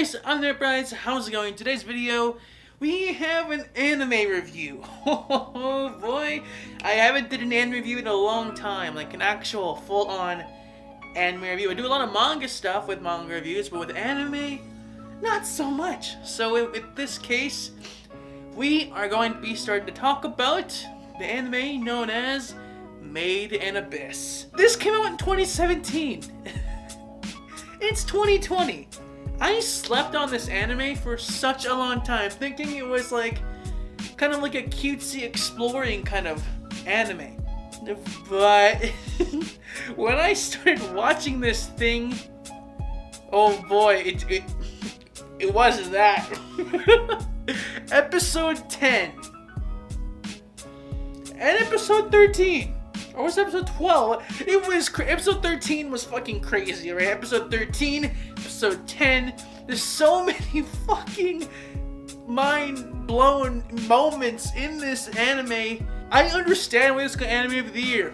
guys, I'm AnimeUpRise. How's it going? Today's video, we have an anime review. Oh boy, I haven't did an anime review in a long time, like an actual full-on anime review. I do a lot of manga stuff with manga reviews, but with anime, not so much. So in this case, we are going to be starting to talk about the anime known as Made in Abyss. This came out in 2017. It's 2020. I slept on this anime for such a long time, thinking it was like kind of like a cutesy exploring kind of anime. But when I started watching this thing, oh boy, it wasn't that. Episode 10 and episode 13. Or was it episode 12? It was episode 13 was fucking crazy, right? Episode 13, episode 10. There's so many fucking mind-blown moments in this anime. I understand why this got Anime of the Year.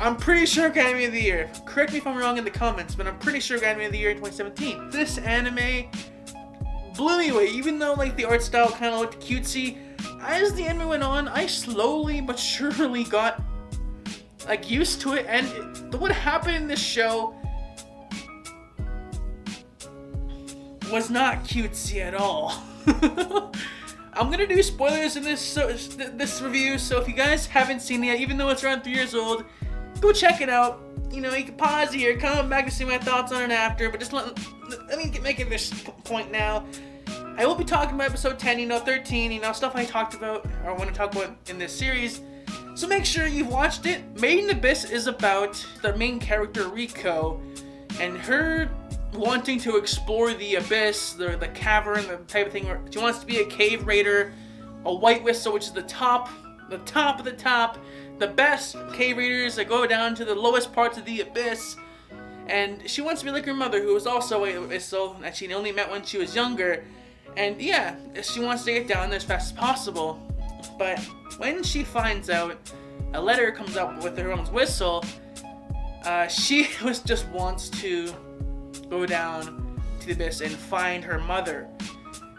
I'm pretty sure it got Anime of the Year. Correct me if I'm wrong in the comments, but I'm pretty sure it got Anime of the Year in 2017. This anime blew me away, even though like the art style kind of looked cutesy. As the anime went on, I slowly but surely got like used to it, and what happened in this show was not cutesy at all. I'm gonna do spoilers in this review, so if you guys haven't seen it yet, even though it's around 3 years old, go check it out. You know, you can pause here, come back to see my thoughts on it after, but just let me make it this point now. I will be talking about episode 10, 13, stuff I talked about or want to talk about in this series. So make sure you've watched it. Made in Abyss is about the main character Riko and her wanting to explore the abyss, the cavern, the type of thing where she wants to be a cave raider, a white whistle, which is the top of the top, the best cave raiders that go down to the lowest parts of the abyss. And she wants to be like her mother, who was also a white whistle that she only met when she was younger. And yeah, she wants to get down there as fast as possible. But when she finds out a letter comes up with her own whistle, she just wants to go down to the abyss and find her mother.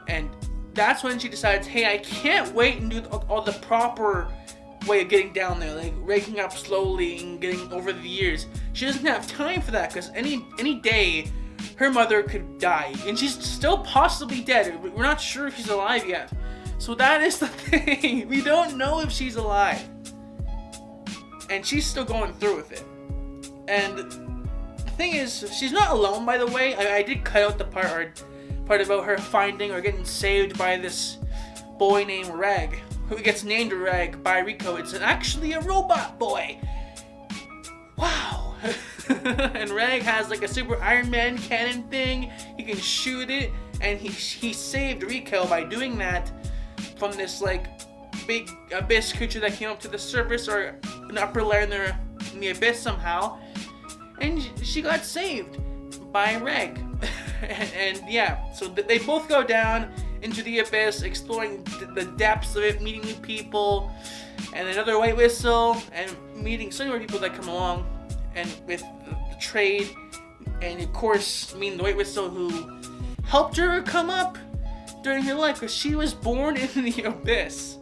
And that's when she decides, hey, I can't wait and do all the proper way of getting down there, like waking up slowly and getting over the years. She doesn't have time for that, because any day her mother could die, and she's still possibly dead. We're not sure if she's alive yet. So that is the thing. We don't know if she's alive. And she's still going through with it. And the thing is, she's not alone, by the way. I did cut out the part about her finding or getting saved by this boy named Reg, who gets named Reg by Riko. It's actually a robot boy. Wow. And Reg has like a super Iron Man cannon thing. He can shoot it. And he saved Riko by doing that from this like big abyss creature that came up to the surface or an upper layer in the abyss somehow, and she got saved by Reg. and yeah, so they both go down into the abyss, exploring the depths of it, meeting new people, and another white whistle, and meeting so many people that come along, and with the trade, and of course meeting the white whistle who helped her come up during her life, because she was born in the abyss.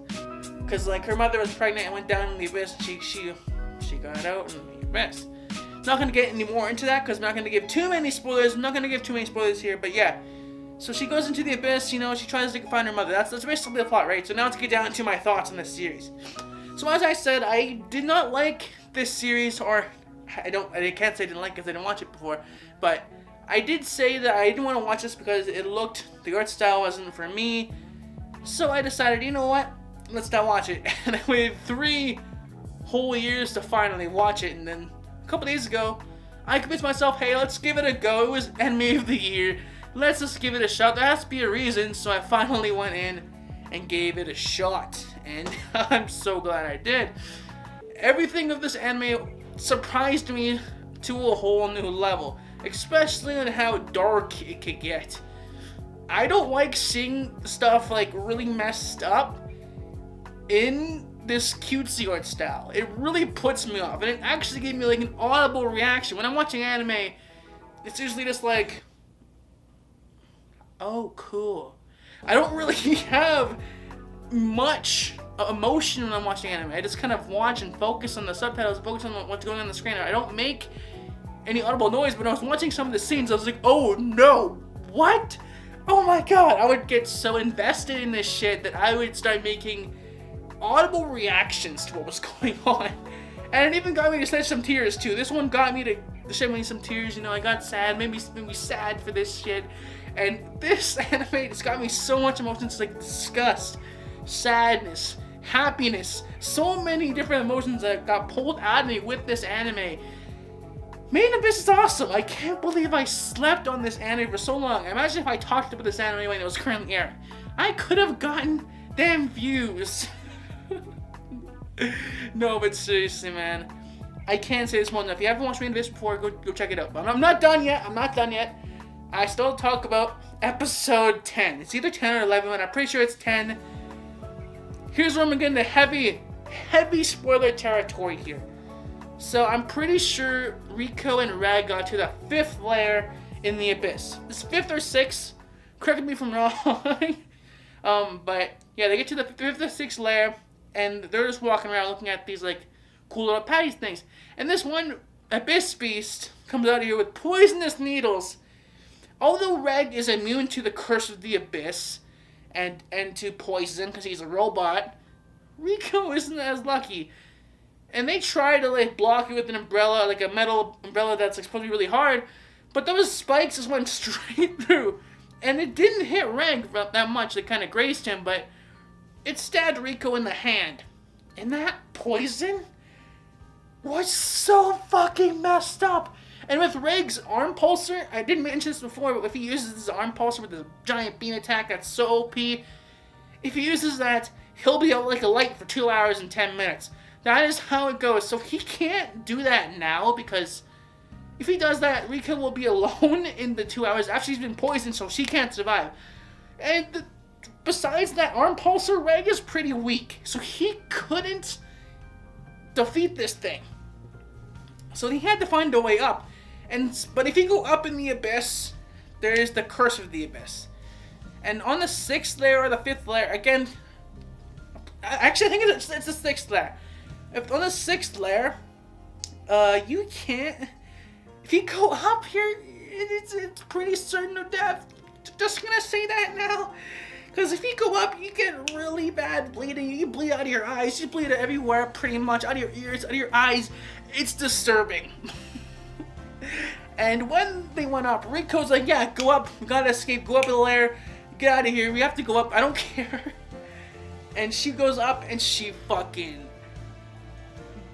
Because like her mother was pregnant and went down in the abyss, and she got out in the abyss. Not gonna get any more into that because I'm not gonna give too many spoilers. I'm not gonna give too many spoilers here, but yeah. So she goes into the abyss. She tries to find her mother. That's basically the plot, right? So now let's get down to my thoughts on this series. So as I said, I did not like this series, or I can't say I didn't like it because I didn't watch it before, but I did say that I didn't want to watch this because the art style wasn't for me. So I decided, you know what? Let's not watch it. And I waited 3 whole years to finally watch it. And then a couple days ago, I convinced myself, hey, let's give it a go. It was Anime of the Year. Let's just give it a shot. There has to be a reason. So I finally went in and gave it a shot. And I'm so glad I did. Everything of this anime surprised me to a whole new level. Especially on how dark it could get. I don't like seeing stuff like really messed up in this cutesy art style. It really puts me off, and it actually gave me like an audible reaction. When I'm watching anime, it's usually just like, oh, cool. I don't really have much emotion when I'm watching anime. I just kind of watch and focus on the subtitles, focus on what's going on the screen. I don't make any audible noise, but when I was watching some of the scenes, I was like, oh no, what? Oh my god, I would get so invested in this shit that I would start making audible reactions to what was going on. And it even got me to shed some tears too. This one got me to shed me some tears, you know, I got sad, made me sad for this shit. And this anime just got me so much emotions, like disgust, sadness, happiness, so many different emotions that got pulled out of me with this anime. Made in Abyss is awesome. I can't believe I slept on this anime for so long. Imagine if I talked about this anime when it was currently airing. I could have gotten damn views. No, but seriously, man, I can't say this one enough. If you haven't watched Manga this before, go check it out. But I'm not done yet. I still talk about episode 10. It's either 10 or 11, but I'm pretty sure it's 10. Here's where I'm getting the heavy spoiler territory here. So I'm pretty sure Rico and Rag got to the 5th layer in the Abyss. It's 5th or 6th. Correct me if I'm wrong. But yeah, they get to the 5th or 6th layer, and they're just walking around looking at these like cool little patties things. And this one Abyss beast comes out of here with poisonous needles. Although Reg is immune to the curse of the Abyss and to poison because he's a robot, Rico isn't as lucky. And they try to like block it with an umbrella, like a metal umbrella that's like, supposed to be really hard, but those spikes just went straight through. And it didn't hit Reg that much, it kind of grazed him, but it stabbed Rico in the hand. And that poison was so fucking messed up. And with Reg's arm pulser, I didn't mention this before, but if he uses his arm pulser with his giant beam attack, that's so OP. If he uses that, he'll be out like a light for 2 hours and 10 minutes. That is how it goes. So he can't do that now, because if he does that, Rika will be alone in the 2 hours after she's been poisoned, so she can't survive. And besides that arm pulser, Reg is pretty weak, so he couldn't defeat this thing. So he had to find a way up. But if you go up in the Abyss, there is the Curse of the Abyss. And on the 6th layer or the 5th layer, again, actually I think it's the 6th layer. If on the 6th layer, you can't, if you go up here, it's pretty certain of death. Just gonna say that now. Because if you go up, you get really bad bleeding. You bleed out of your eyes. You bleed everywhere, pretty much. Out of your ears, out of your eyes. It's disturbing. And when they went up, Rico's like, yeah, go up. We gotta escape. Go up in the lair. Get out of here. We have to go up. I don't care. And she goes up and she fucking...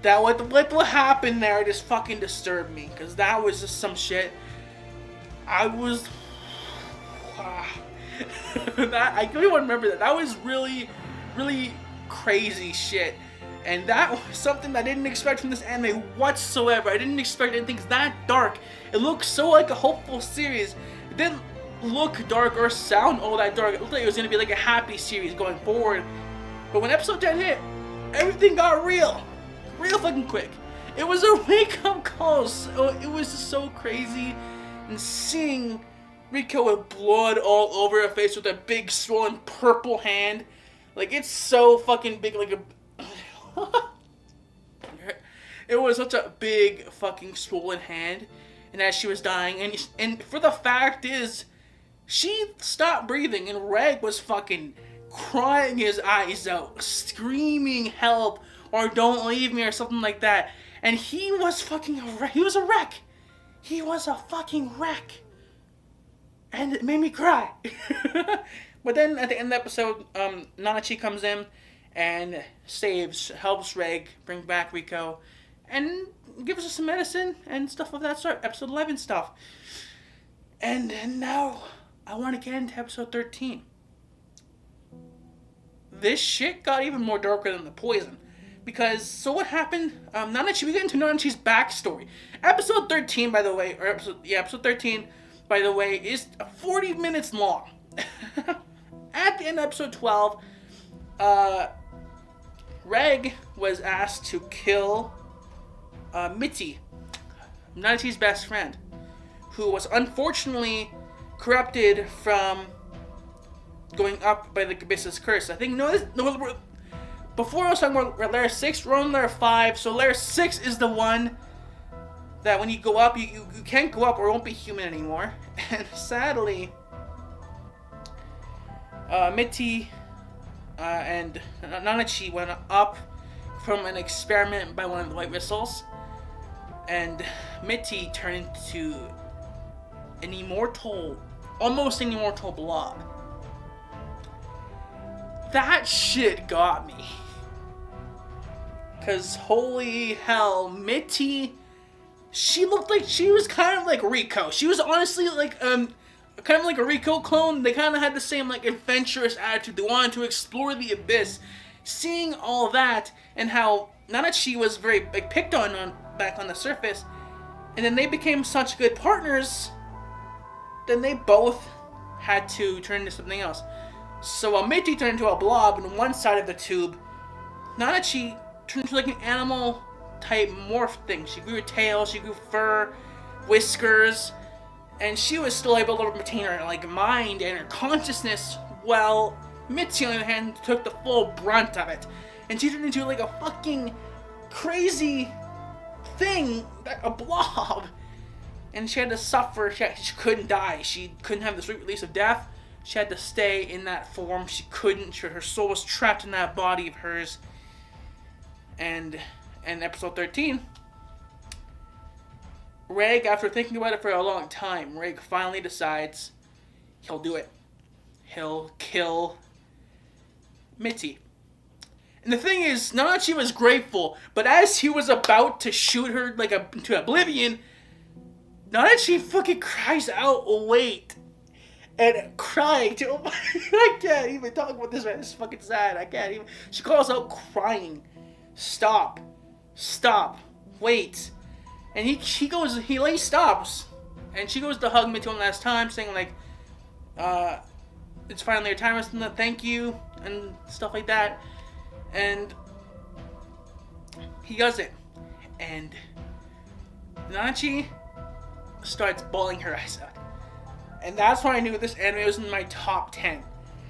What happened there just fucking disturbed me. Because that was just some shit. I was... I don't even remember that. That was really, really crazy shit. And that was something I didn't expect from this anime whatsoever. I didn't expect anything that dark. It looked so like a hopeful series. It didn't look dark or sound all that dark. It looked like it was going to be like a happy series going forward. But when episode 10 hit, everything got real. Real fucking quick. It was a wake-up call. So it was just so crazy. And seeing Rico with blood all over her face with a big swollen purple hand. Like, it's so fucking big, like a... It was such a big fucking swollen hand. And as she was dying, and for the fact is, she stopped breathing and Reg was fucking crying his eyes out, screaming help or don't leave me or something like that. And he was fucking a wreck. He was a wreck. He was a fucking wreck. And it made me cry. But then at the end of the episode, Nanachi comes in and helps Reg bring back Rico and gives us some medicine and stuff of that sort. Episode 11 stuff. And now I want to get into episode 13. This shit got even more darker than the poison. Because, so what happened, we get into Nanachi's backstory. Episode 13, by the way, episode 13, by the way, is 40 minutes long. At the end of episode 12, Reg was asked to kill Mitty, Nanachi's best friend, who was unfortunately corrupted from going up by the Abyss's curse. I think before I was talking about layer 6, we're on layer 5. So layer 6 is the one that when you go up, you can't go up or won't be human anymore. And sadly, Mitty and Nanachi went up from an experiment by one of the white missiles, and Mitty turned into an immortal, almost an immortal blob. That shit got me. Cause holy hell, Mitty, she looked like she was kind of like Rico. She was honestly like kind of like a Rico clone. They kind of had the same like adventurous attitude. They wanted to explore the abyss. Seeing all that and how Nanachi was very like picked on back on the surface, and then they became such good partners, then they both had to turn into something else. So Mitty turned into a blob in one side of the tube. Nanachi turned into like an animal type morph thing. She grew a tail, she grew fur, whiskers, and she was still able to retain her like mind and her consciousness, while Mitty, on the other hand, took the full brunt of it. And she turned into like a fucking crazy thing, a blob. And she had to suffer. She couldn't die. She couldn't have the sweet release of death. She had to stay in that form. She couldn't. Her soul was trapped in that body of hers. And in episode 13, Reg, after thinking about it for a long time, Reg finally decides he'll do it. He'll kill Mitty. And the thing is, Nanachi was grateful, but as he was about to shoot her like into oblivion, Nanachi fucking cries out, "Wait!" and crying to him. I can't even talk about this, man. It's fucking sad. I can't even. She calls out crying, "Stop, stop, wait!" And he stops, and she goes to hug Mitty one last time, saying like, "It's finally your time, thank you," and stuff like that. And he does it, and Nanachi starts bawling her eyes out. And that's when I knew this anime was in my top 10.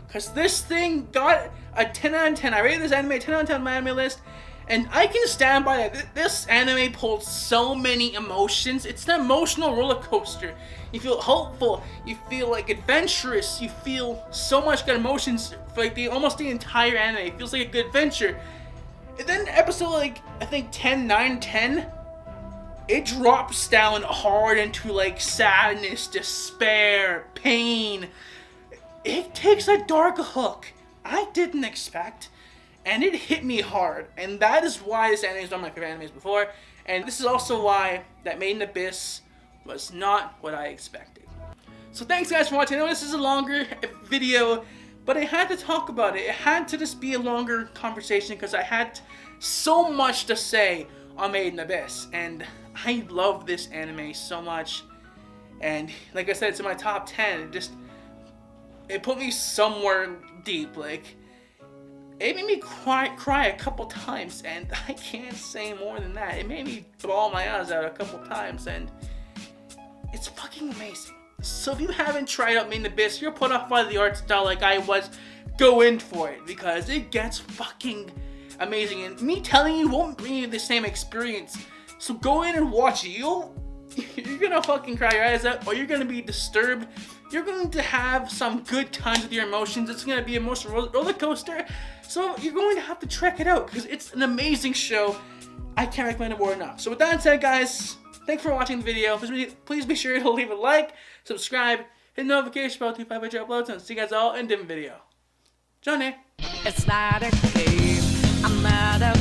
Because this thing got a 10 out of 10. I rated this anime a 10 out of 10 on my anime list. And I can stand by that. This anime pulled so many emotions. It's an emotional roller coaster. You feel hopeful. You feel like adventurous. You feel so much good emotions for like almost the entire anime. It feels like a good adventure. And then episode like, I think 10, 9, 10, it drops down hard into like sadness, despair, pain. It takes a dark hook I didn't expect, and it hit me hard. And that is why this anime is one of my favorite animes before. And this is also why that Made in Abyss was not what I expected. So thanks guys for watching. I know this is a longer video, but I had to talk about it. It had to just be a longer conversation because I had so much to say on Made in Abyss. And I love this anime so much. And like I said, it's in my top 10. It put me somewhere deep. Like, it made me cry a couple times, and I can't say more than that. It made me bawl my eyes out a couple times, and it's fucking amazing. So if you haven't tried out Made in Abyss, you're put off by the art style like I was, go in for it, because it gets fucking amazing. And me telling you won't bring you the same experience. So go in and watch it. You're gonna fucking cry your eyes out, or you're gonna be disturbed. You're going to have some good times with your emotions. It's gonna be an emotional roller coaster. So you're going to have to check it out because it's an amazing show. I can't recommend it more enough. So with that said, guys, thanks for watching the video. Please be sure to leave a like, subscribe, hit the notification bell to 5 uploads, and see you guys all in a different video. Johnny. It's not a game. I'm not a